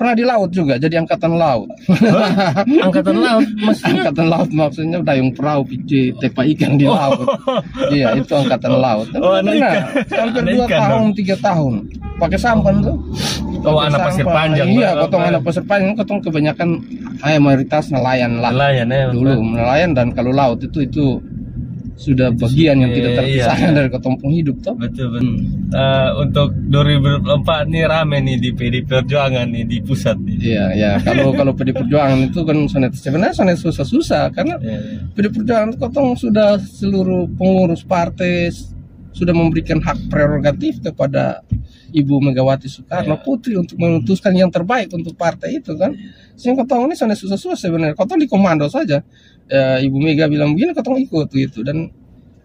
pernah di laut juga, jadi angkatan laut. Angkatan laut, Mas. Angkatan laut maksudnya dayung perahu, tepa ikan di laut. Iya, itu angkatan laut. Pernah hampir 2 tahun, 3 tahun. Pakai sampan tuh. Anak pasir panjang. Iya, kotong anak pasir panjang, kotong kebanyakan mayoritas nelayan lah. Nelayan ya. Dulu nelayan, dan kalau laut itu sudah bagian yang tidak terpisahkan dari kotong penghidup toh. Betul. Untuk 2024 nih rame nih di PD Perjuangan nih di pusat nih. Iya. Kalau PD Perjuangan itu kan sebenarnya susah-susah karena PD Perjuangan itu kotong sudah seluruh pengurus partai sudah memberikan hak prerogatif kepada Ibu Megawati Soekarno Putri untuk memutuskan yang terbaik untuk partai itu kan. Sehingga kotong ini susah-susah sebenarnya. Kotong di komando saja. Ibu Mega bilang begini, kotong ikut gitu, dan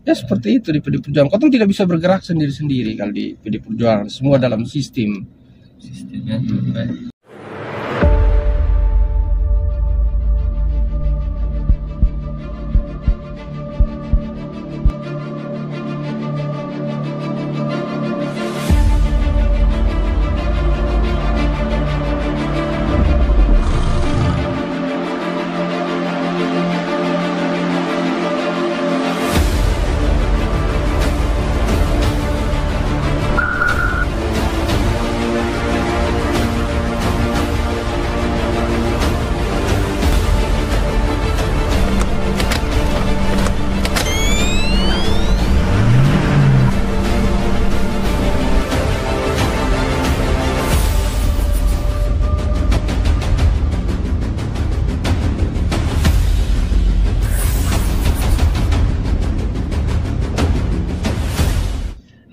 ya seperti itu di PD Perjuangan. Kotong tidak bisa bergerak sendiri-sendiri kalau di PD Perjuangan, semua dalam sistemnya.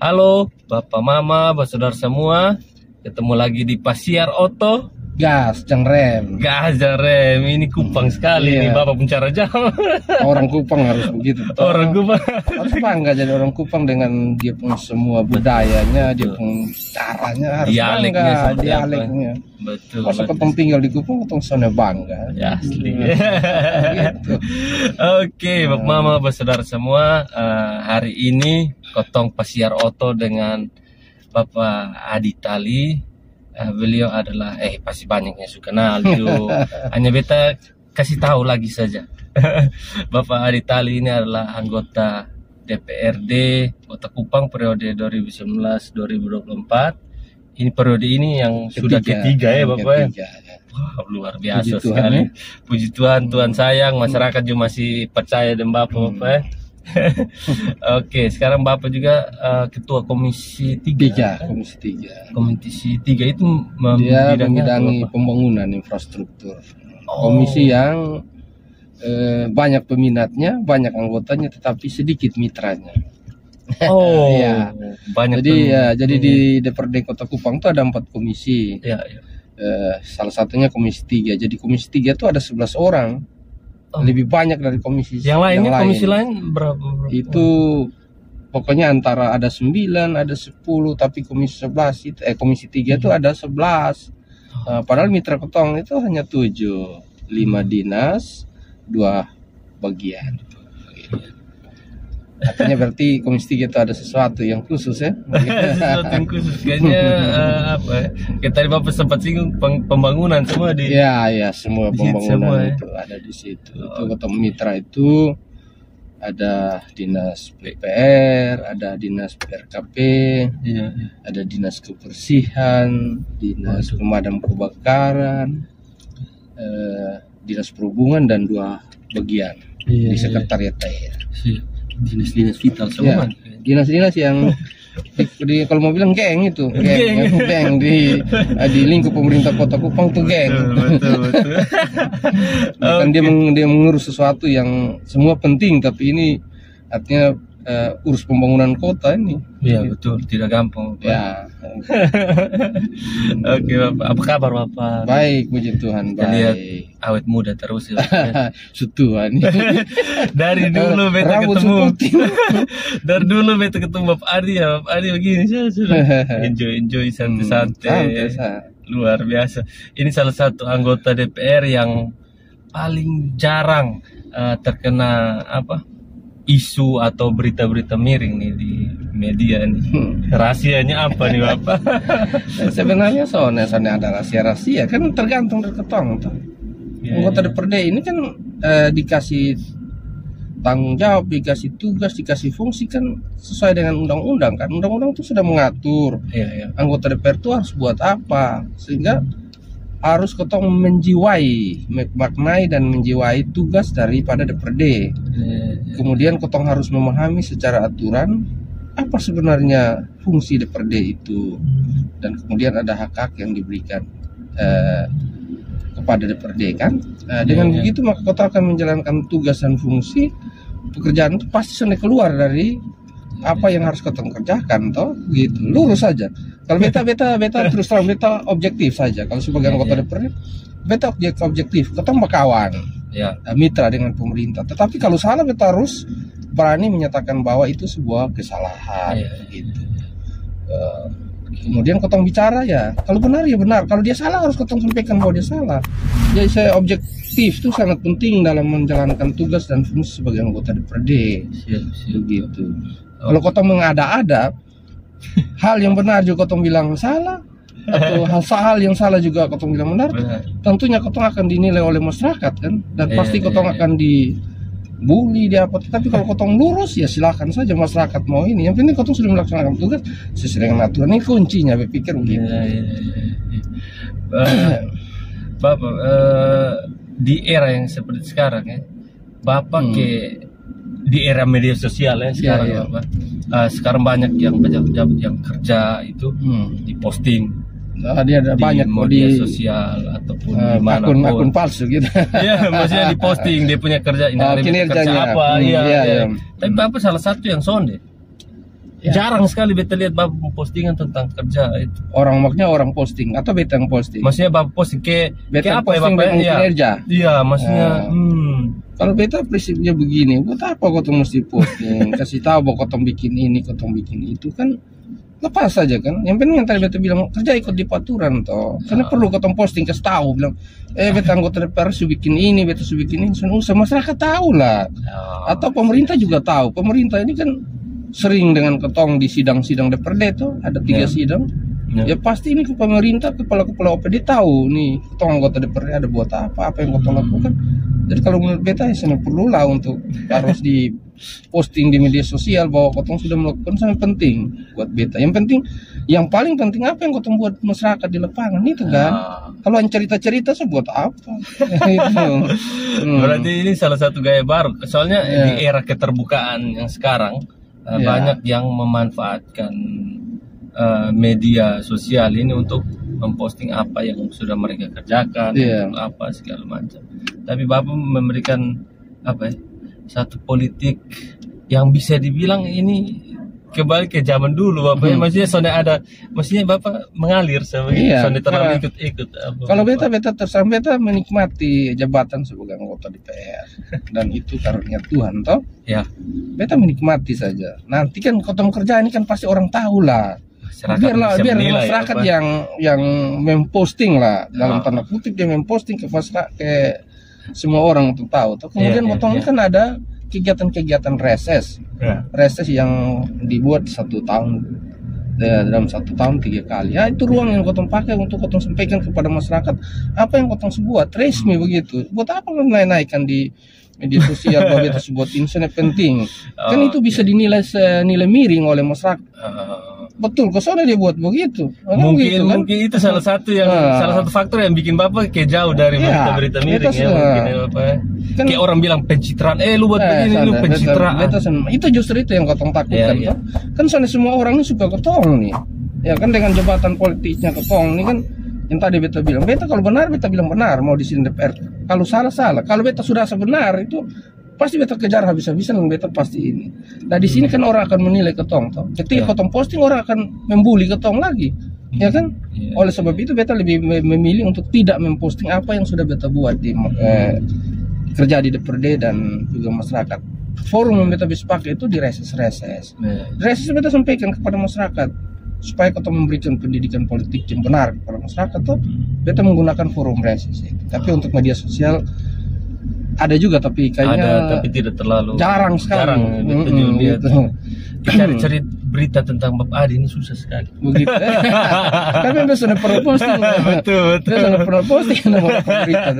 Halo Bapak Mama, saudara semua, ketemu lagi di Pasiar Oto. Gas, jang rem. Ini Kupang sekali nih Bapak pencara jam. Orang Kupang harus begitu. Orang Kupang harus bangga jadi orang Kupang dengan dia punya semua budayanya, dia punya caranya, harus dialeknya, bangga dialeknya. Betul. Masa ketong tinggal di Kupang, ketong sana bangga. Ya asli. Gitu. Oke, Bapak Mama, saudara semua, hari ini kotong Pasiar Oto dengan Bapak Adi Tali. Beliau adalah pasti banyaknya suka kenal juga. Hanya beta kasih tahu lagi saja. Bapak Adi Tali ini adalah anggota DPRD Kota Kupang periode 2019-2024. Ini periode ini yang sudah ketiga ya Bapak. Wah, luar biasa sekali. Puji Tuhan, Tuhan sayang, masyarakat juga masih percaya dengan Bapak. Oke, sekarang Bapak juga Ketua Komisi 3. Komisi 3 itu membidangi pembangunan infrastruktur. Komisi yang banyak peminatnya, banyak anggotanya, tetapi sedikit mitranya. Ya. Banyak. Jadi di DPRD Kota Kupang itu ada 4 komisi. Salah satunya Komisi 3. Jadi Komisi 3 itu ada 11 orang. Lebih banyak dari komisi yang lainnya. Komisi lain berapa? Itu pokoknya antara ada 9, ada 10, tapi komisi 11 itu komisi 3 itu ada 11. Padahal mitra kotong itu hanya 7, 5 dinas, 2 bagian. Artinya berarti komisi 3 itu ada sesuatu yang khusus ya. Sesuatu yang khusus kayaknya kayak tadi Bapak sempat singgung pembangunan semua di. Ya, semua pembangunan itu ada di situ. Itu kotong mitra itu ada dinas PPR, ada dinas PRKP, ada dinas kebersihan, dinas pemadam kebakaran, dinas perhubungan, dan 2 bagian di sekretariat daerah. Dinas-dinas vital semua. Dinas-dinas yang kalau mau bilang geng itu, geng di lingkup pemerintah Kota Kupang tuh geng. Betul. Kan dia mengurus sesuatu yang semua penting, tapi ini artinya urus pembangunan kota ini. Iya betul, tidak gampang. Ya. Oke Bapak, apa kabar Bapak? Baik, puji Tuhan. Lihat awet muda terus ya. Sutuan. Dari dulu beta ketemu. Dari dulu beta ketemu Bapak Adi ya. Bapak Adi begini saya sudah enjoy santai-santai. Luar biasa. Ini salah satu anggota DPR yang paling jarang terkena isu atau berita-berita miring nih di media nih. Rahasianya apa nih Bapak? Sebenarnya soalnya ada rahasia-rahasia kan tergantung dari ketong tuh. Anggota DPRD ini kan dikasih tanggung jawab, dikasih tugas, dikasih fungsi kan sesuai dengan undang-undang kan. Undang-undang itu sudah mengatur anggota DPR itu harus buat apa, sehingga harus ketong maknai dan menjiwai tugas daripada DPRD. Kemudian ketong harus memahami secara aturan apa sebenarnya fungsi DPRD itu, dan kemudian ada hak-hak yang diberikan kepada DPRD kan. Dengan begitu maka ketong akan menjalankan tugas dan fungsi pekerjaan itu pasti sudah keluar dari apa yang harus ketong kerjakan toh gitu, lurus saja. Kalau beta terus terang beta objektif saja. Kalau sebagai anggota DPR beta objektif, ketong berkawan mitra dengan pemerintah. Tetapi kalau salah beta harus berani menyatakan bahwa itu sebuah kesalahan gitu. Kemudian ketong bicara ya, kalau benar ya benar, kalau dia salah harus ketong sampaikan bahwa dia salah. Jadi saya objektif itu sangat penting dalam menjalankan tugas dan fungsi sebagai anggota DPRD. Begitu. Kalau ketong mengada-ada, hal yang benar juga ketong bilang salah, atau hal yang salah juga ketong bilang benar, tentunya ketong akan dinilai oleh masyarakat kan, dan pasti ketong akan dibully di apa. Tapi kalau ketong lurus ya silakan saja masyarakat mau ini. Yang penting ketong sudah melaksanakan tugas sesuai dengan aturan. Ini kuncinya, berpikir begitu. Bapak di era yang seperti sekarang ya, Bapak di era media sosial ya sekarang Bapak. Sekarang banyak yang pejabat-pejabat yang kerja itu diposting. Dia ada di banyak media sosial ataupun akun palsu gitu. Iya, maksudnya diposting dia punya kerja ini kinerjanya apa. Tapi Bapak salah satu yang sonde. Jarang sekali beta lihat Bapak postingan tentang kerja itu. Maknya orang posting atau beta yang posting. Maksudnya Bapak posting kayak apa ya Bapak kinerja. Iya, maksudnya kalau beta prinsipnya begini, buat apa kau mesti posting? Kasih tahu bahwa kau bikin ini, kau bikin itu kan lepas saja kan. Yang penting yang tadi beta bilang kerja ikut di aturan toh. Karena perlu kau posting kasih tahu bilang, beta anggota DPR bikin ini, beta bikin ini, usah masyarakat tahu lah. Atau pemerintah juga tahu. Pemerintah ini kan sering dengan ketong di sidang-sidang DPRD tuh ada 3 sidang. Ya pasti ini ke pemerintah, kepala-kepala OPD tahu nih ketong anggota DPRD ada buat apa yang ketong lakukan. Jadi kalau menurut beta ya sangat perlu lah untuk harus di posting di media sosial bahwa ketong sudah melakukan, sangat penting buat beta. Yang paling penting apa yang ketong buat masyarakat di lapangan itu kan. Kalau cerita-cerita buat apa? Berarti ini salah satu gaya baru. Soalnya di era keterbukaan yang sekarang banyak yang memanfaatkan media sosial ini untuk memposting apa yang sudah mereka kerjakan, apa segala macam. Tapi Bapak memberikan satu politik yang bisa dibilang ini kembali ke zaman dulu Bapak. Maksudnya maksudnya Bapak mengalir soalnya terlalu ikut-ikut. Kalau beta terserah, beta menikmati jabatan sebagai anggota DPR dan itu karunia Tuhan toh. Beta menikmati saja. Nanti kan ketemu kerja ini kan pasti orang tahu lah. Biar masyarakat yang memposting lah dalam tanda kutip, dia memposting ke masyarakat, ke semua orang untuk tahu. Kemudian potongnya kan ada kegiatan-kegiatan reses yang dibuat 1 tahun, dalam 1 tahun 3 kali. Ya itu ruang yang kotong pakai untuk kotong sampaikan kepada masyarakat apa yang kotong sebuat resmi begitu. Buat apa menaikkan di media sosial bahwa itu sebuah internet penting? Kan itu bisa dinilai senilai miring oleh masyarakat. Betul, soalnya dia buat begitu. Mungkin itu salah satu faktor yang bikin Bapak kayak jauh dari berita-berita miring ya. Kan, kayak orang bilang pencitraan, lu buat begini, lu pencitraan. Itu justru itu yang ketong takutkan. Kan soalnya semua orang ini suka ketong nih. Ya kan dengan jabatan politiknya ketong ini kan yang tadi beta bilang, beta kalau benar beta bilang benar mau di sini DPR. Kalau salah. Kalau beta sudah sebenar itu pasti beta kejar habis-habisan dan beta pasti ini. Nah di sini kan orang akan menilai ketong toh. Ketika ketong posting orang akan membuli ketong lagi. Ya kan? Oleh sebab itu beta lebih memilih untuk tidak memposting apa yang sudah beta buat di kerja di DPRD dan juga masyarakat. Forum yang beta bisa pakai itu di reses. Reses beta sampaikan kepada masyarakat supaya ketong memberikan pendidikan politik yang benar kepada masyarakat toh. Beta menggunakan forum reses. Tapi untuk media sosial ada juga tapi kayaknya Ada tapi tidak terlalu jarang sekali. Jarang betul lihat. Gitu. Cari berita tentang Bapak Adi ini susah sekali. Begitu. Tapi biasanya pernah posting. Betul. Biasanya pernah posting berita.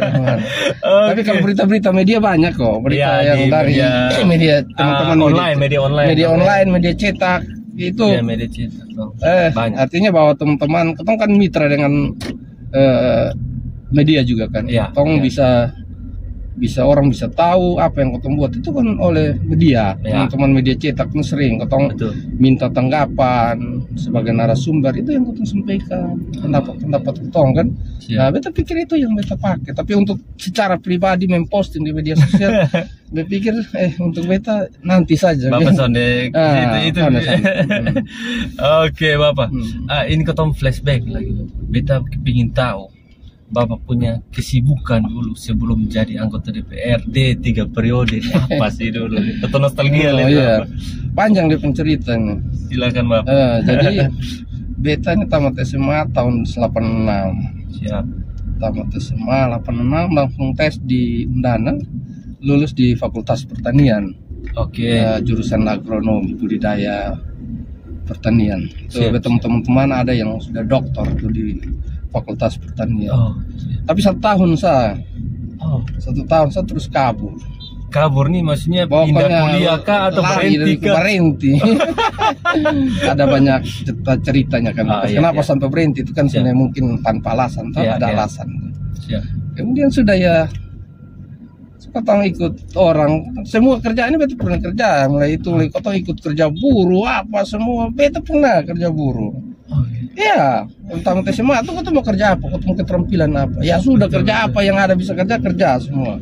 Tapi kalau berita-berita media banyak kok. Berita Iya, yang di dari media teman-teman media online. media online, media cetak itu. Ya, media cetak. Banyak. Artinya bahwa teman-teman ketong kan mitra dengan media juga kan. Iya, Ketong iya. bisa orang bisa tahu apa yang ketong buat itu kan oleh media. Ya. Teman-teman media cetak kan sering ketong Betul. minta tanggapan sebagai narasumber, itu yang ketong sampaikan pendapat ketong kan. Siap. Nah, beta pikir itu yang beta pakai. Tapi untuk secara pribadi memposting di media sosial, beta pikir untuk beta nanti saja. Bapak Sondek itu. Oke, Bapak. Ini ketemu flashback lagi. Beta ingin tahu Bapak punya kesibukan dulu sebelum jadi anggota DPRD 3 periode apa sih dulu? Atau nostalgia lah. Iya. Panjang dia penceritanya. Silakan Bapak. Jadi beta ini tamat SMA tahun 86. Siap. Tamat SMA 86 langsung tes di Undana, lulus di Fakultas Pertanian. Oke. Jurusan agronomi budidaya pertanian. Siap, teman-teman ada yang sudah doktor tuh di Fakultas Pertanian. Oh. Tapi 1 tahun saya. Oh. 1 tahun saya terus kabur. Kabur nih maksudnya pindah kuliah kah atau berhenti kah? Berhenti. Ada banyak ceritanya kan. Kenapa sampai berhenti itu kan sebenarnya mungkin tanpa alasan, ada alasan. Siap. Kemudian sudah ya kotong ikut orang, semua kerjaan ini beta pernah kerja, mulai itu kotong ikut kerja buruh apa semua beta pernah kerja buruh. Iya, utama SMA itu kotong mau kerja apa, kotong keterampilan apa, ya sudah kerja apa yang ada bisa kerja semua,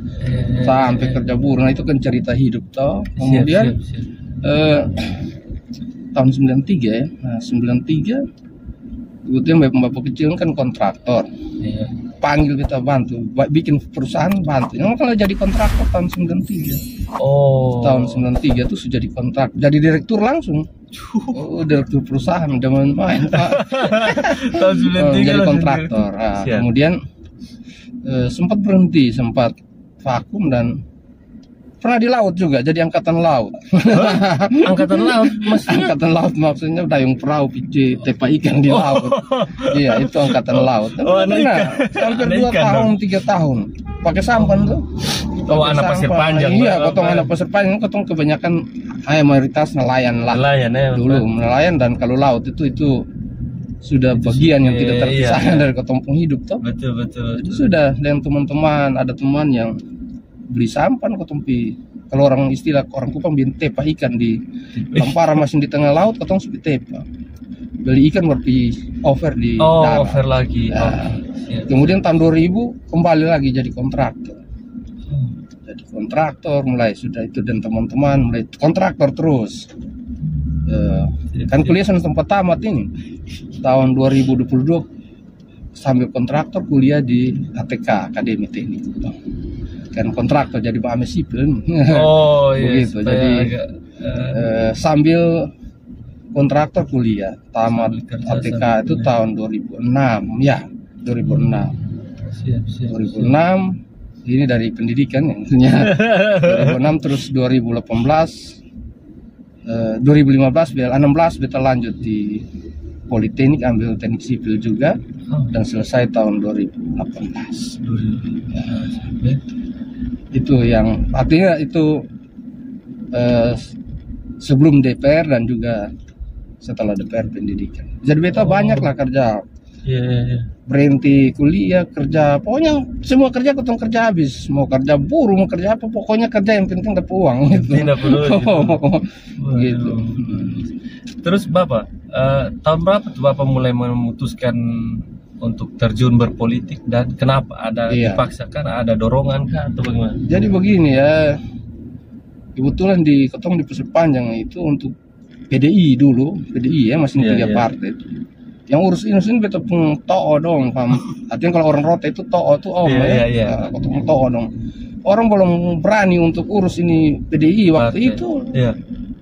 sampai kerja buruh. Nah itu kan cerita hidup toh. Kemudian tahun 93 ya, nah 93 kebetulan bapak kecil kan kontraktor. Panggil kita bantu bikin perusahaan, bantu. Memang kalau jadi kontraktor tahun 93. Oh. Tahun 93 tuh sudah jadi kontrak, jadi direktur langsung. Direktur perusahaan udah main Pak. Tahun 93 jadi kontraktor. Nah, kemudian sempat berhenti, sempat vakum dan pernah di laut juga, jadi angkatan laut. Angkatan laut maksudnya? Angkatan laut maksudnya dayung perahu, tepa ikan di laut. Iya, itu angkatan laut. Pernah sampai 2 tahun, 3 tahun pakai sampan tuh. Anak pasir panjang. Iya, kotong anak pasir panjang, kotong kebanyakan mayoritas nelayan lah. Nelayan ya. Dulu nelayan, dan kalau laut itu sudah bagian yang tidak terpisahkan dari kotong penghidup toh. Betul. Itu sudah dengan teman-teman, ada teman yang beli sampan kotong pi, kalau orang istilah orang Kupang bikin tepa ikan di Lampara masih di tengah laut, kotong sudah tepa beli ikan berarti over di darat. Over lagi. Kemudian tahun 2000 kembali lagi jadi kontraktor. Jadi kontraktor mulai sudah itu, dan teman-teman mulai kontraktor terus. Kan kuliah sudah tempat tamat ini tahun 2022 sambil kontraktor kuliah di ATK Akademi Teknik Kupang. Kan kontraktor jadi Pak sipil. Oh iya. Begitu. Jadi sambil kontraktor kuliah tamat ATK itu tahun 2006 ya, 2006. Siap. 2006 ini dari pendidikan ya. 2006 terus 2018 2015 16 beta lanjut di Politeknik, ambil teknik sipil juga, dan selesai tahun 2018. Itu yang artinya itu sebelum DPR dan juga setelah DPR pendidikan. Jadi beta banyak lah kerja. Berhenti kuliah, kerja, pokoknya semua kerja ketong kerja habis. Mau kerja buruh, mau kerja apa, pokoknya kerja yang penting dapat uang gitu. Tidak perlu gitu. Terus Bapak, tahun berapa tuh Bapak mulai memutuskan untuk terjun berpolitik, dan kenapa? Ada dipaksakan, ada dorongan kah atau bagaimana? Jadi begini ya, kebetulan di ketong di Pasir Panjang itu untuk PDI dulu, PDI ya masih 3 partai itu. Yang urus ini beta pun to'o dong, paham? Artinya kalau orang Rote itu to'o tuh ketong to'o dong. Orang belum berani untuk urus ini PDI waktu itu.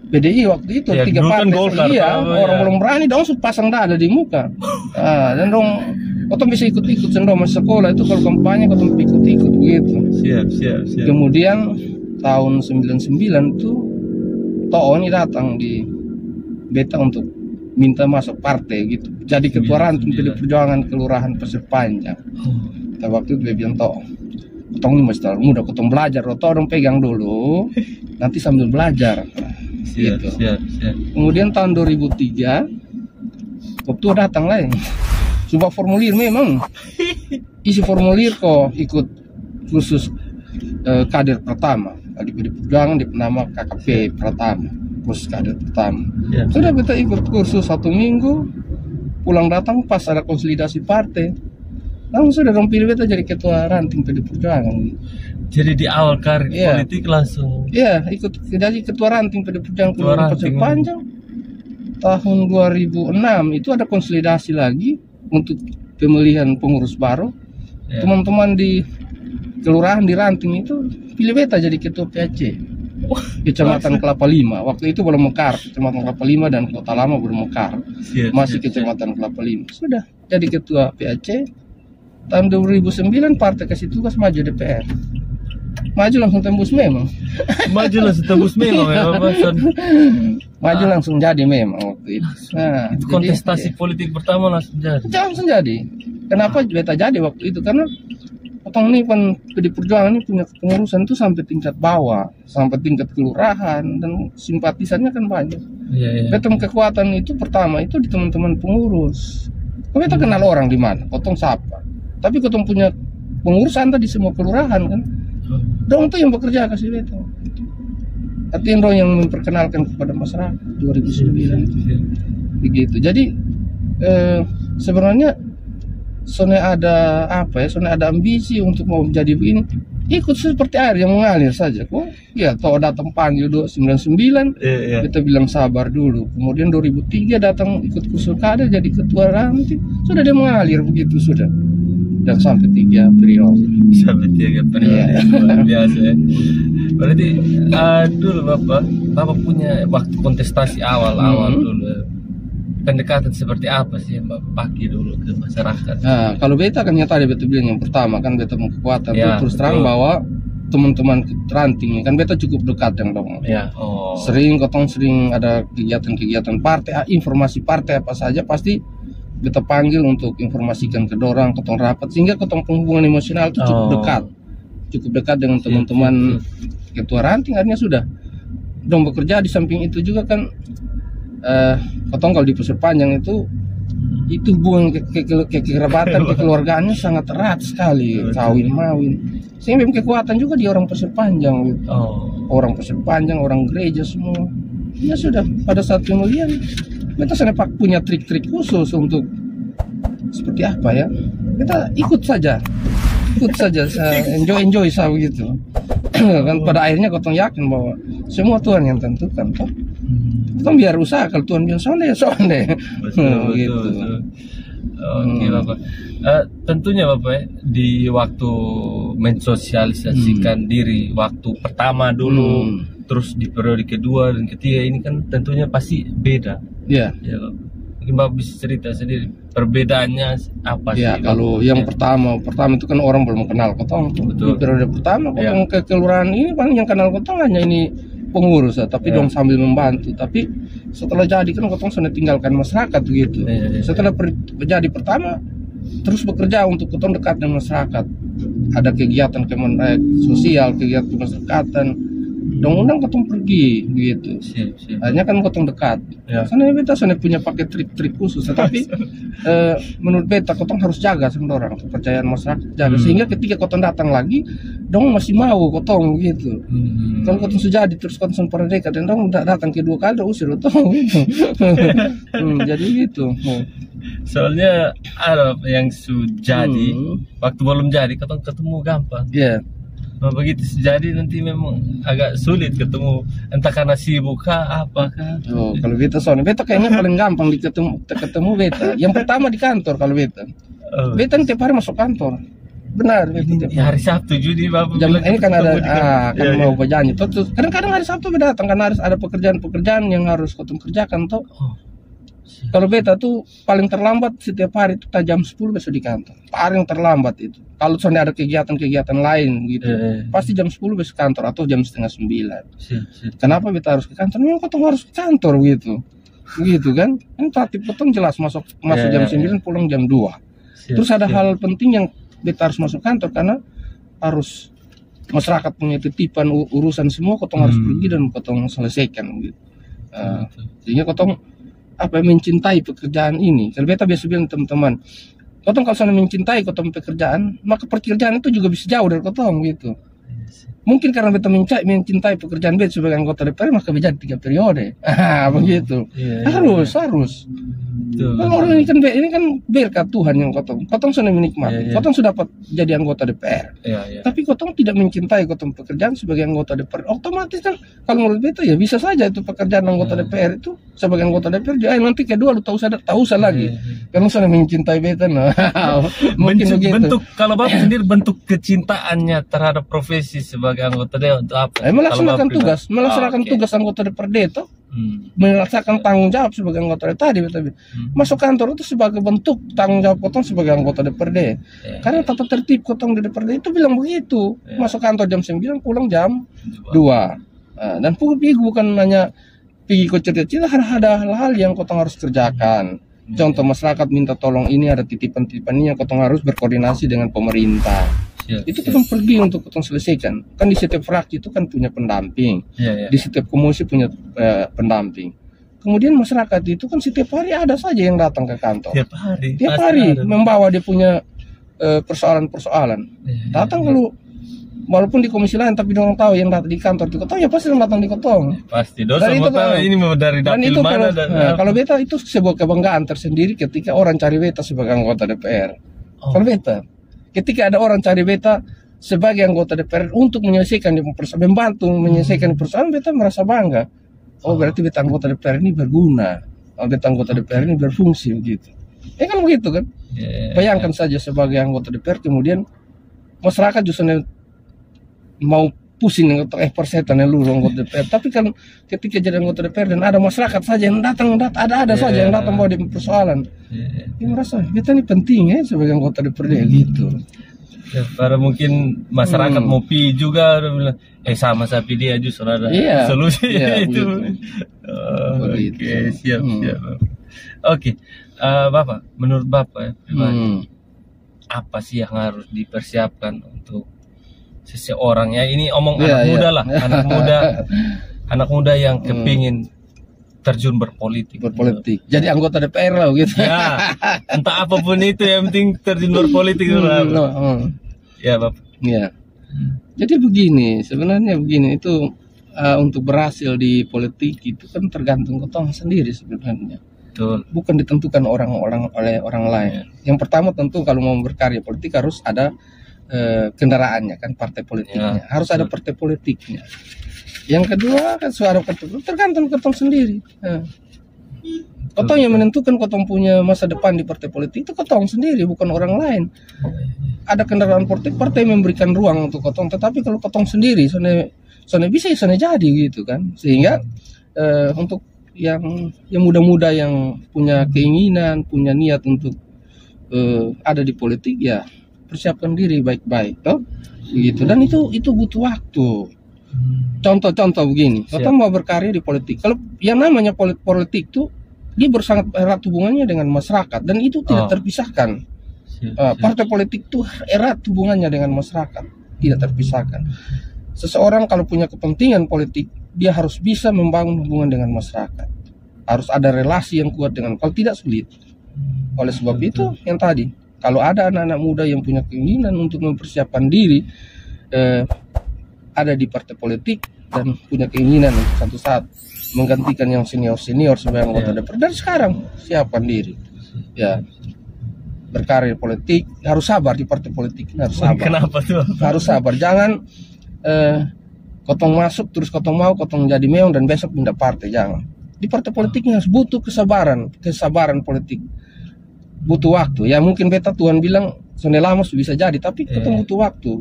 PDI waktu itu 3 partai, orang belum berani dong pasang dada di muka. Dan dong Kotong bisa ikut-ikut sendok masuk sekolah itu kalau kampanye kotong ikut-ikut begitu. Siap. Kemudian tahun 99 tuh Toh ini datang di beta untuk minta masuk partai gitu. Jadi ketua ranting PD Perjuangan Kelurahan Pasir Panjang. Tapi waktu itu dia bilang Toh, kotong ini masih terlalu muda, kotong belajar, Toh dong pegang dulu, nanti sambil belajar. Gitu. Siap. Kemudian tahun 2003 ketua datang lagi. Coba formulir memang. Isi formulir kok ikut khusus kader pertama. Di PD Perjuangan di nama KKP pertama, khusus kader pertama. Sudah kita ikut kursus 1 minggu, pulang datang pas ada konsolidasi partai, langsung sudah dong pilih beta jadi ketua ranting PD Perjuangan. Jadi di awal karir politik langsung. Iya, ikut jadi ketua ranting PD Perjuangan Kelurahan Pasir Panjang. Tahun 2006 itu ada konsolidasi lagi untuk pemilihan pengurus baru. Teman-teman di kelurahan di ranting itu pilih beta jadi ketua PAC Kecamatan Kelapa Lima. Waktu itu belum mekar, Kecamatan Kelapa Lima dan Kota Lama belum mekar. Masih Kecamatan Kelapa Lima. Sudah jadi ketua PAC. Tahun 2009 partai kasih tugas maju DPR. Maju langsung tembus memang. Maju langsung jadi memang waktu itu. Nah, itu kontestasi politik pertama langsung jadi. Langsung jadi. Kenapa beta jadi waktu itu? Karena potong ini kan PD Perjuangan ini punya kepengurusan itu sampai tingkat bawah, sampai tingkat kelurahan dan simpatisannya kan banyak. Beta kekuatan itu pertama itu di teman-teman pengurus. Beta kenal orang di mana, potong siapa. Tapi potong punya pengurusan tadi semua kelurahan kan. Dong tuh yang bekerja kasih beta. Artinya dong yang memperkenalkan kepada masyarakat 2009 begitu. Jadi sebenarnya Soalnya ada apa ya? Soalnya ada ambisi untuk mau menjadi begini. Ikut seperti air yang mengalir saja. Kok ya Toh datang panggil 299, kita bilang sabar dulu. Kemudian 2003 datang ikut kursus kader jadi ketua ranting. Sudah dia mengalir begitu sudah. Dan sampai 3 periode. Sampai 3 periode. Luar biasa ya. Berarti dulu Bapak punya waktu kontestasi awal dulu. Pendekatan seperti apa sih yang Bapak pakai dulu ke masyarakat? Nah, kalau beta kan tadi beta bilang yang pertama kan beta mau kekuatan terus terang bahwa teman-teman ranting kan beta cukup dekat yang dong. Sering ada kegiatan partai, informasi partai apa saja pasti beta panggil untuk informasikan ke dorang, ketong rapat sehingga ketong penghubungan emosional itu cukup dekat dengan teman-teman ketua ranting. Artinya sudah dong bekerja. Di samping itu juga kan potong kalau di Pasir Panjang itu hubungan kekerabatan kekeluargaannya sangat erat sekali, kawin mawin, sehingga memang kekuatan juga di orang Pasir Panjang gitu. Orang Pasir Panjang, orang gereja semua ya sudah. Pada saat pemilihan kita punya trik-trik khusus untuk seperti apa ya, kita ikut saja enjoy saja gitu. Kan pada akhirnya kotong yakin bahwa semua Tuhan yang tentukan toh. Kotong biar usaha, kalau Tuhan bilang sonde. Gitu. Oke Bapak. Tentunya Bapak ya, di waktu mensosialisasikan diri, waktu pertama dulu, terus di periode kedua dan ketiga ini kan tentunya pasti beda. Ya Bapak. Mungkin Bapak bisa cerita sendiri perbedaannya apa sih? Ya kalau yang pertama itu kan orang belum kenal kotong. Di periode pertama kotong ke kelurahan ini paling yang kenal kotong hanya ini pengurus, tapi dong sambil membantu. Tapi setelah jadi kan kotong sudah tinggalkan masyarakat gitu. Setelah jadi pertama terus bekerja untuk kotong dekat dengan masyarakat. Ada kegiatan sosial, kegiatan kemasyarakatan. Dong undang kotong pergi gitu. Akhirnya kan kotong dekat. Karena beta sudah punya pakai trik-trik khusus. Tapi menurut beta kotong harus jaga sama orang, kepercayaan masyarakat jaga. Sehingga ketika kotong datang lagi, dong masih mau kotong gitu. Kalau kotong sudah jadi terus kotong pernah dekat dan dong datang kedua kali usir kotong gitu. Jadi gitu. Soalnya ada yang sudah jadi, waktu belum jadi kotong ketemu gampang. Begitu jadi nanti memang agak sulit ketemu, entah karena sibuk kah apakah. Kalau beta kayaknya paling gampang ketemu beta. Yang pertama di kantor kalau beta. Beta tiap hari masuk kantor. Benar beta. Hari Sabtu jadi Bapak. Ini kan ada mau berjanji. Kadang-kadang hari Sabtu beta datang karena harus ada pekerjaan yang harus kotong kerjakan toh. Kalau beta tuh paling terlambat setiap hari itu jam 10 besok di kantor. Paling terlambat itu. Kalau soalnya ada kegiatan-kegiatan lain gitu, pasti jam 10 besok kantor atau jam setengah 9. Kenapa beta harus ke kantor? Memang kotong harus ke kantor gitu. Gitu kan? Kan tertib kotong jelas masuk jam 9 pulang jam 2. Terus ada hal penting yang beta harus masuk kantor karena harus masyarakat punya titipan urusan semua kotong harus pergi dan kotong selesaikan gitu. Sehingga kotong mencintai pekerjaan ini. Kalau beta biasa bilang teman-teman, kotong kalau sana mencintai kotong pekerjaan, maka pekerjaan itu juga bisa jauh dari kotong gitu. Mungkin karena beta mencintai pekerjaan beta sebagai anggota DPR, maka bisa 3 periode. Begitu. Harus. Kan orang ini kan berkat Tuhan yang kotong sudah menikmati. Kotong sudah dapat jadi anggota DPR. Tapi kotong tidak mencintai kotong pekerjaan sebagai anggota DPR. Otomatis kan kalau menurut beta ya bisa saja itu pekerjaan anggota DPR itu sebagai anggota DPR nanti kedua lu tahu usah lagi. Karena sudah mencintai beta. Mungkin begitu. Bentuk kalau Bapak sendiri bentuk kecintaannya terhadap profesi sebagai anggota DPR untuk apa? Melaksanakan tugas anggota DPRD itu. Melaksanakan tanggung jawab sebagai anggota DPRD tadi. Masuk kantor itu sebagai bentuk tanggung jawab kotong sebagai anggota DPRD. Karena tata tertib kotong di DPRD itu bilang begitu. Masuk kantor jam 9, pulang jam 2. Dan pergi bukan hanya pergi ke cerita-cerita, ada hal-hal yang kotong harus kerjakan. Contoh masyarakat minta tolong ini ada titipan-titipan ini yang kotong harus berkoordinasi dengan pemerintah. Itu kotong pergi untuk kotong selesaikan. Kan di setiap fraksi itu kan punya pendamping. Di setiap komisi punya pendamping. Kemudian masyarakat itu kan setiap hari ada saja yang datang ke kantor. Tiap hari membawa dia punya persoalan-persoalan. Datang kalau walaupun di komisi lain tapi orang tahu yang datang di kantor di kotong ya pasti yang datang di kotong. Pasti. Ini mau dari dapil mana kalau beta itu sebuah kebanggaan tersendiri ketika orang cari beta sebagai anggota DPR. Kalau beta ketika ada orang cari beta sebagai anggota DPR untuk menyelesaikan membantu menyelesaikan persoalan, beta merasa bangga. Berarti beta anggota DPR ini berguna. Beta anggota DPR ini berfungsi begitu. Kan begitu kan? Bayangkan saja sebagai anggota DPR kemudian masyarakat justru mau pusing persetan lu anggota DPR. Tapi kan ketika jadi anggota DPR dan ada masyarakat saja yang datang ada saja yang datang bawa di persoalan. Merasa beta ini penting sebagai anggota DPR gitu. Para mungkin masyarakat mau pi juga bilang sama sapi dia justru ada solusi itu. Oke, siap. Oke. Bapak, menurut Bapak apa sih yang harus dipersiapkan untuk seseorang ini anak muda lah, anak muda yang kepingin terjun berpolitik. Jadi anggota DPR lah gitu. Entah apapun itu yang penting terjun berpolitik dulu. Bapak. Jadi sebenarnya begini itu untuk berhasil di politik itu kan tergantung kotong sendiri sebenarnya. Betul. Bukan ditentukan oleh orang lain. Yang pertama tentu kalau mau berkarya politik harus ada kendaraannya kan, partai politiknya. Harus ada partai politiknya. Yang kedua kan suara tergantung kotong sendiri. Kotong yang menentukan kotong punya masa depan di partai politik itu kotong sendiri, bukan orang lain. Ada kendaraan politik, partai memberikan ruang untuk kotong, tetapi kalau kotong sendiri soalnya bisa jadi gitu kan. Sehingga untuk yang muda-muda yang punya keinginan, punya niat untuk ada di politik ya persiapkan diri baik-baik toh begitu. Dan itu butuh waktu. Contoh begini, kotong mau berkarya di politik. Kalau yang namanya politik tuh dia bersangat erat hubungannya dengan masyarakat dan itu tidak terpisahkan. Partai politik tuh erat hubungannya dengan masyarakat, tidak terpisahkan. Seseorang kalau punya kepentingan politik, dia harus bisa membangun hubungan dengan masyarakat. Harus ada relasi yang kuat kalau tidak sulit. Oleh sebab itu yang tadi, kalau ada anak-anak muda yang punya keinginan untuk mempersiapkan diri ada di partai politik dan punya keinginan untuk satu saat menggantikan yang senior sebagai anggota DPR, dan sekarang siapkan diri berkarir politik. Harus sabar di partai politik, harus sabar. Kenapa tuh? Harus sabar, jangan kotong masuk terus kotong jadi meong dan besok pindah partai, jangan. Di partai politiknya harus butuh kesabaran politik, butuh waktu. Ya mungkin beta Tuhan bilang sudah lama bisa jadi, tapi kotong butuh waktu.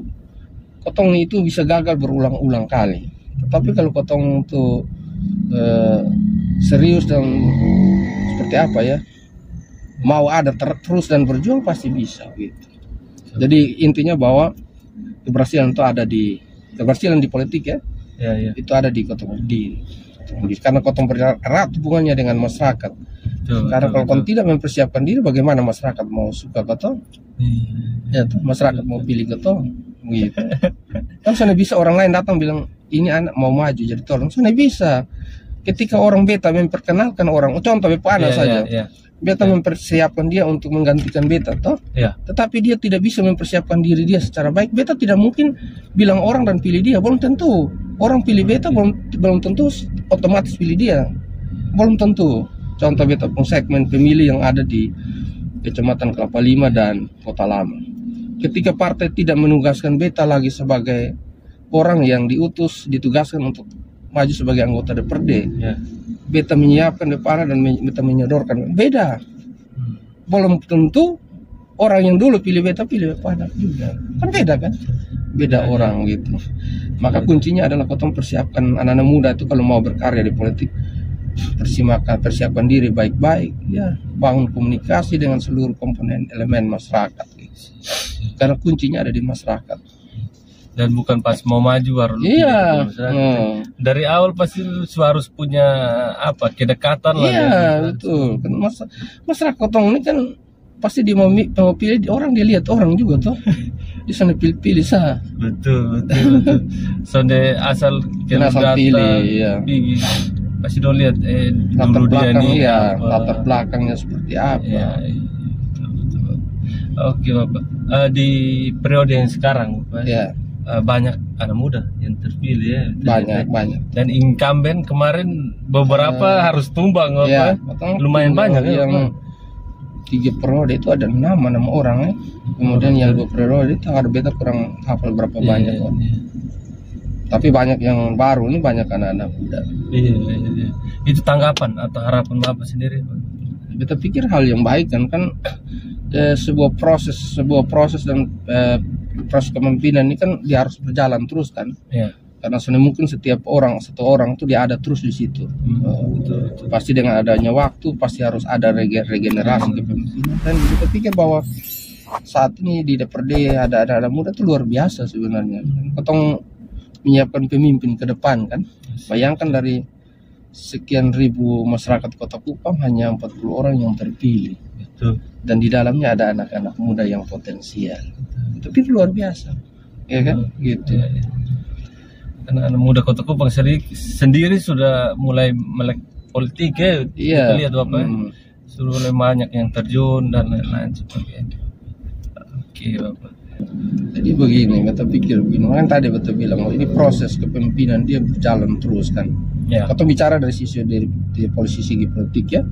Kotong itu bisa gagal berulang-ulang kali. Tapi kalau kotong tuh serius dan seperti apa ya, mau ada terus dan berjuang pasti bisa gitu. Jadi intinya bahwa keberhasilan di politik ya, itu ada di Gotong berdiri. Karena Gotong berdiri erat hubungannya dengan masyarakat. Karena kalau Gotong tidak mempersiapkan diri, bagaimana masyarakat mau suka Gotong? Ya, masyarakat mau pilih Gotong, gitu. Kan sana bisa orang lain datang bilang ini anak mau maju jadi tolong, sana bisa. Ketika orang beta memperkenalkan orang, contoh Bepana saja, beta mempersiapkan dia untuk menggantikan beta, toh. Tetapi dia tidak bisa mempersiapkan diri dia secara baik, beta tidak mungkin bilang orang dan pilih dia, belum tentu. Orang pilih beta belum tentu otomatis pilih dia, belum tentu. Contoh beta pun segmen pemilih yang ada di Kecamatan Kelapa Lima dan Kota Lama. Ketika partai tidak menugaskan beta lagi sebagai orang yang ditugaskan untuk maju sebagai anggota DPRD, beta menyiapkan Bepana dan beta menyodorkan, beda. Belum tentu orang yang dulu pilih beta pilih Bepana juga, kan beda kan, beda orang gitu. Maka kuncinya adalah Gotong persiapkan anak-anak muda itu kalau mau berkarya di politik, persiapkan diri baik-baik, ya, bangun komunikasi dengan seluruh komponen elemen masyarakat, karena kuncinya ada di masyarakat. Dan bukan pas mau maju baru dari awal pasti harus punya kedekatan lah. Iya, betul. Kan masyarakat Gotong ini kan pasti dia mau pilih orang, dia lihat orang juga tuh. Di sana pilih sah. Betul. Sonde asal pilih, ya. Pasti dong lihat latar dulu belakang dia nih, latar belakangnya seperti apa. Betul. Oke Bapak, di periode yang sekarang Bapak, banyak anak muda yang terpilih ya. Banyak. Dan incumbent kemarin beberapa harus tumbang Bapak. Lumayan banyak yang 3 periode itu ada 6 orang ya. Kemudian yang 2 periode itu ada beta kurang hafal berapa banyak. Tapi banyak yang baru, ini banyak anak-anak muda. Iya. Itu tanggapan atau harapan Bapak sendiri? Beta pikir hal yang baik kan sebuah proses dan proses kepemimpinan ini kan dia harus berjalan terus kan. Karena mungkin satu orang itu dia ada terus di situ. Betul. Pasti dengan adanya waktu pasti harus ada regenerasi kepemimpinan. Dan kita pikir bahwa saat ini di DPRD ada anak muda itu luar biasa sebenarnya. Gotong menyiapkan pemimpin ke depan kan. Bayangkan dari sekian ribu masyarakat Kota Kupang hanya 40 orang yang terpilih. Betul. Dan di dalamnya ada anak-anak muda yang potensial. Tapi luar biasa. Ya kan? Gitu. Karena anak muda Kota Kupang sendiri sudah mulai melek politik ya. Kita lihat Bapak sudah mulai banyak yang terjun dan lain-lain sebagainya. Oke Bapak. Jadi begini, kita pikir begini, kan tadi betul bilang ini proses kepemimpinan dia berjalan terus kan. Atau bicara dari sisi segi politik ya.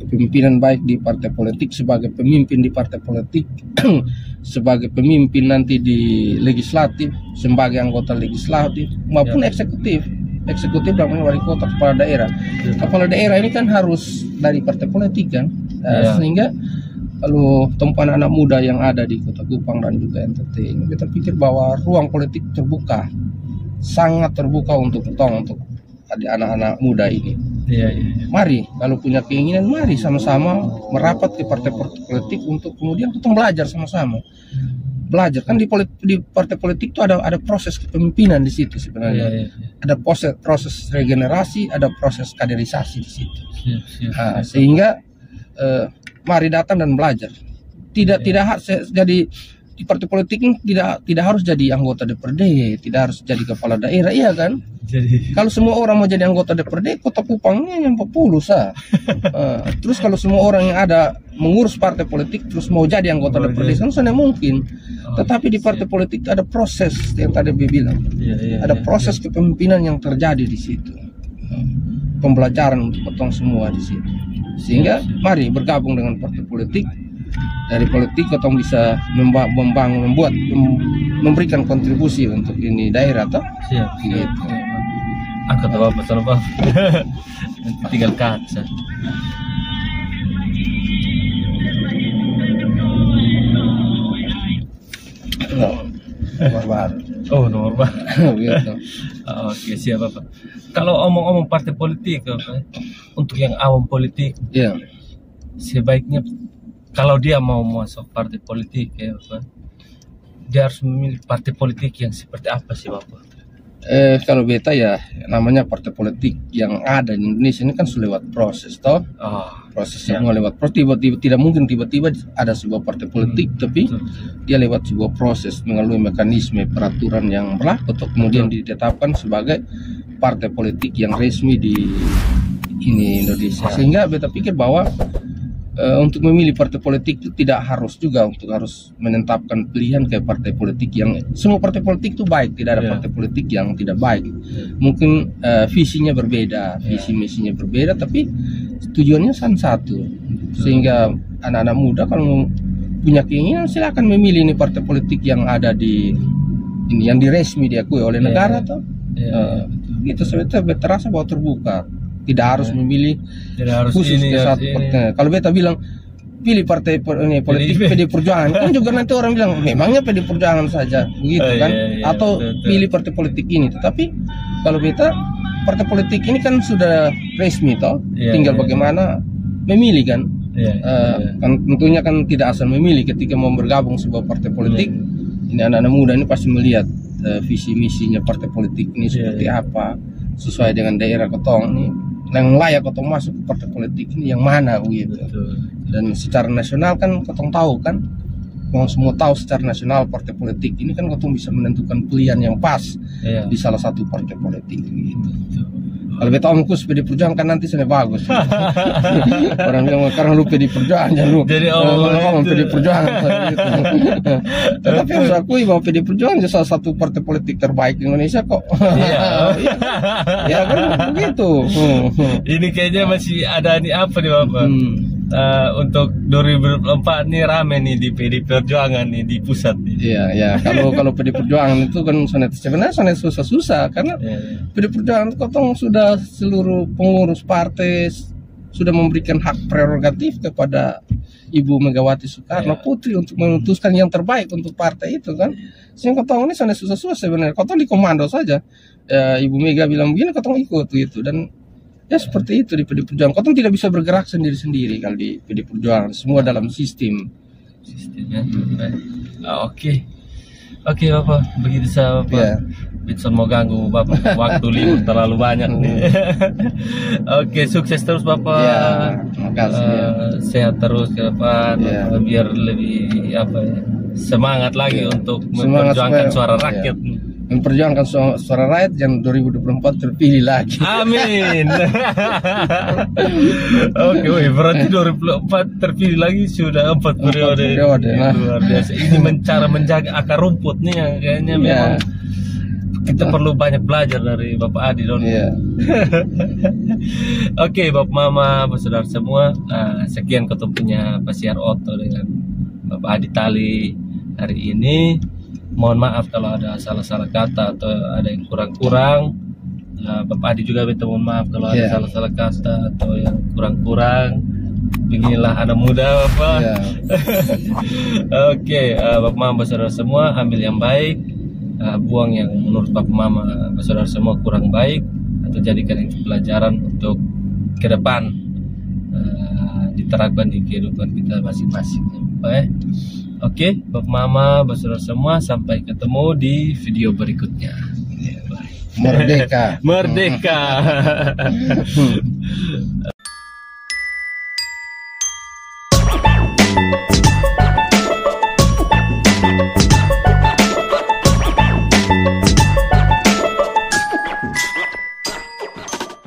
Kepemimpinan baik di partai politik, sebagai pemimpin di partai politik, sebagai pemimpin nanti di legislatif, sebagai anggota legislatif maupun eksekutif dalam wali kota, kepala daerah. Kepala daerah ini kan harus dari partai politik kan. Sehingga kalau tempat anak muda yang ada di Kota Kupang dan juga NTT, kita pikir bahwa ruang politik terbuka, sangat terbuka untuk anak-anak muda ini. Mari, kalau punya keinginan, mari sama-sama merapat ke partai politik untuk kemudian kita belajar sama-sama. Belajar kan di partai politik itu ada proses kepemimpinan di situ sebenarnya. Ada proses regenerasi, ada proses kaderisasi di situ. Sehingga mari datang dan belajar. Tidak jadi di partai politik ini tidak harus jadi anggota DPRD, tidak harus jadi kepala daerah, iya kan? Kalau semua orang mau jadi anggota DPRD, Kota Kupang ini yang 40 sah. Terus kalau semua orang yang ada mengurus partai politik terus mau jadi anggota DPRD, kan sana mungkin. Tetapi di partai politik ada proses yang tadi bilang, ada proses kepemimpinan yang terjadi di situ. Pembelajaran untuk potong semua di situ. Sehingga mari bergabung dengan partai politik. Dari politik kita bisa memberikan kontribusi untuk ini daerah toh. Gitu. Aku tahu apa salah Pak. Nanti tinggal kaca. Nomor baru. Oh, nomor baru. Gitu. Oke, siap Bapak. Kalau omong-omong partai politik, untuk yang awam politik, Iya. sebaiknya kalau dia mau masuk partai politik, ya Bapak, dia harus memilih partai politik yang seperti apa sih Bapak? Kalau beta ya namanya partai politik yang ada di Indonesia ini kan sudah lewat proses toh. Oh, Proses semua lewat proses. Tiba-tiba tidak mungkin tiba-tiba ada sebuah partai politik, tapi dia lewat sebuah proses melalui mekanisme peraturan yang berlaku atau kemudian ditetapkan sebagai partai politik yang resmi di Indonesia. Sehingga beta pikir bahwa untuk memilih partai politik itu tidak harus juga untuk harus menetapkan pilihan ke partai politik yang semua partai politik itu baik, tidak ada partai politik yang tidak baik. Mungkin visinya berbeda, visi misinya berbeda, tapi tujuannya satu. Sehingga anak-anak muda kalau punya keinginan silakan memilih ini partai politik yang ada di ini, yang diresmi diakui oleh negara atau gitu. Sebetulnya terasa bahwa terbuka. Tidak harus memilih khusus ke satu partai. Kalau beta bilang pilih partai ini politik PD Perjuangan, kan juga nanti orang bilang memangnya PD Perjuangan saja, begitu kan? Atau pilih partai politik ini. Tetapi kalau beta partai politik ini kan sudah resmi toh, tinggal bagaimana memilih kan? Kan tentunya kan tidak asal memilih ketika mau bergabung sebuah partai politik. Ini anak-anak muda ini pasti melihat visi misinya partai politik ini seperti apa, sesuai dengan daerah kotong ini. Yang layak kotong masuk ke partai politik ini yang mana begitu. Dan secara nasional kan kotong tahu kan, semua tahu secara nasional partai politik ini kan kotong bisa menentukan pilihan yang pas di salah satu partai politik gitu. Kalau beta ongkus PD Perjuangan kan nanti sudah bagus. Orang bilang sekarang lu PD Perjuangan jangan lu. Jadi ngomong PD Perjuangan. Tetapi harus akui bahwa PD Perjuangan salah satu partai politik terbaik di Indonesia kok. Ya kan begitu. Ini kayaknya masih ada nih apa nih Bapak? Untuk 2024 nih rame nih di PD Perjuangan nih di pusat nih. Iya. Kalau PD Perjuangan itu kan sebenarnya susah-susah karena PD Perjuangan itu kotong sudah seluruh pengurus partai sudah memberikan hak prerogatif kepada Ibu Megawati Soekarno Putri untuk memutuskan yang terbaik untuk partai itu kan. Sehingga kotong ini susah-susah sebenarnya. Kotong di komando saja. Ibu Mega bilang begini kotong ikut gitu dan ya seperti itu di PD Perjuangan. Kotong tidak bisa bergerak sendiri-sendiri kalau di PD Perjuangan. Semua dalam sistemnya. Oke Bapak, begitu saya Bapak. Bitson mau ganggu Bapak, waktu libur terlalu banyak nih. Oke, sukses terus Bapak. Terima kasih. Sehat terus ke depan, biar lebih semangat lagi untuk memperjuangkan suara rakyat. Memperjuangkan suara rakyat yang 2024 terpilih lagi. Amin. Oke, berarti 2024 terpilih lagi sudah 4 periode. Luar biasa. Ini cara menjaga akar rumput nih yang kayaknya memang kita perlu banyak belajar dari Bapak Adi dong. Oke, Bapak Mama, saudara semua, sekian ketumpunya Pasiar Oto dengan Bapak Adi Tali hari ini. Mohon maaf kalau ada salah-salah kata atau ada yang kurang-kurang. Bapak Adi juga minta mohon maaf kalau ada salah-salah kata atau yang kurang-kurang. Beginilah anak muda Bapak. Oke, Bapak Mama saudara semua, ambil yang baik, buang yang menurut Bapak Mama saudara semua kurang baik, atau jadikan itu pelajaran untuk ke depan, diterapkan di kehidupan kita masing-masing. Oke, Bapak Mama, saudara semua, sampai ketemu di video berikutnya. Merdeka. Merdeka.